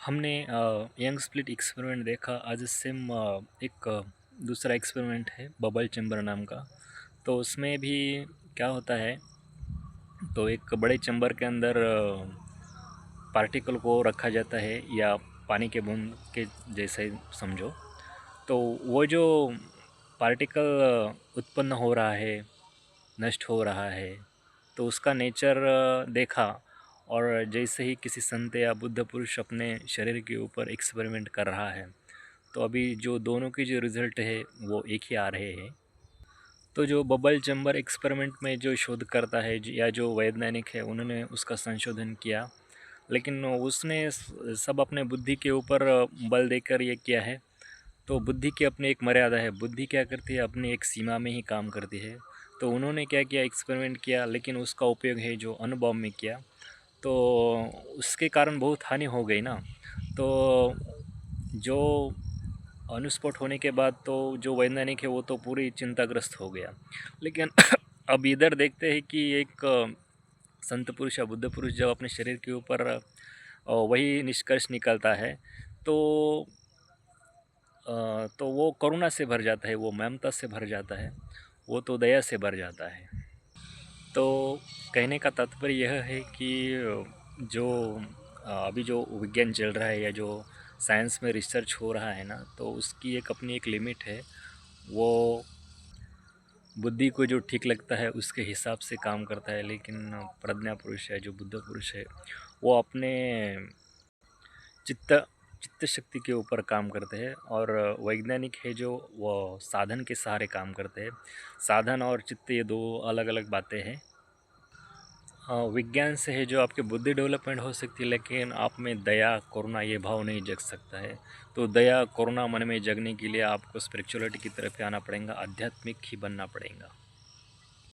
हमने young split experiment देखा। आज सेम एक दूसरा एक्सपेरिमेंट है बबल चैम्बर नाम का। तो उसमें भी क्या होता है, तो एक बड़े चैम्बर के अंदर पार्टिकल को रखा जाता है, या पानी के बूंद के जैसे समझो। तो वो जो पार्टिकल उत्पन्न हो रहा है, नष्ट हो रहा है, तो उसका नेचर देखा। और जैसे ही किसी संत या बुद्ध पुरुष अपने शरीर के ऊपर एक्सपेरिमेंट कर रहा है, तो अभी जो दोनों की जो रिज़ल्ट है वो एक ही आ रहे हैं। तो जो बबल चैम्बर एक्सपेरिमेंट में जो शोध करता है या जो वैज्ञानिक है, उन्होंने उसका संशोधन किया, लेकिन उसने सब अपने बुद्धि के ऊपर बल देकर ये किया है। तो बुद्धि की अपनी एक मर्यादा है, बुद्धि क्या करती है, अपनी एक सीमा में ही काम करती है। तो उन्होंने क्या किया, एक्सपेरिमेंट किया, लेकिन उसका उपयोग है जो अणुबॉम्ब में किया। तो उसके कारण बहुत हानि हो गई ना। तो जो अनुस्फोट होने के बाद तो जो वैज्ञानिक है वो तो पूरी चिंताग्रस्त हो गया। लेकिन अब इधर देखते हैं कि एक संत पुरुष या बुद्ध पुरुष जब अपने शरीर के ऊपर वही निष्कर्ष निकलता है, तो तो वो करुणा से भर जाता है, वो ममता से भर जाता है, वो तो दया से भर जाता है। तो कहने का तात्पर्य यह है कि जो अभी जो विज्ञान चल रहा है या जो साइंस में रिसर्च हो रहा है ना, तो उसकी एक अपनी एक लिमिट है। वो बुद्धि को जो ठीक लगता है उसके हिसाब से काम करता है, लेकिन प्रज्ञा पुरुष है जो बुद्ध पुरुष है, वो अपने चित्त चित्त शक्ति के ऊपर काम करते हैं। और वैज्ञानिक है जो वो साधन के सहारे काम करते हैं। साधन और चित्त ये दो अलग अलग बातें हैं। विज्ञान से है जो आपकी बुद्धि डेवलपमेंट हो सकती है, लेकिन आप में दया करुणा ये भाव नहीं जग सकता है। तो दया करुणा मन में जगने के लिए आपको स्पिरिचुअलिटी की तरफ आना पड़ेगा, आध्यात्मिक ही बनना पड़ेगा।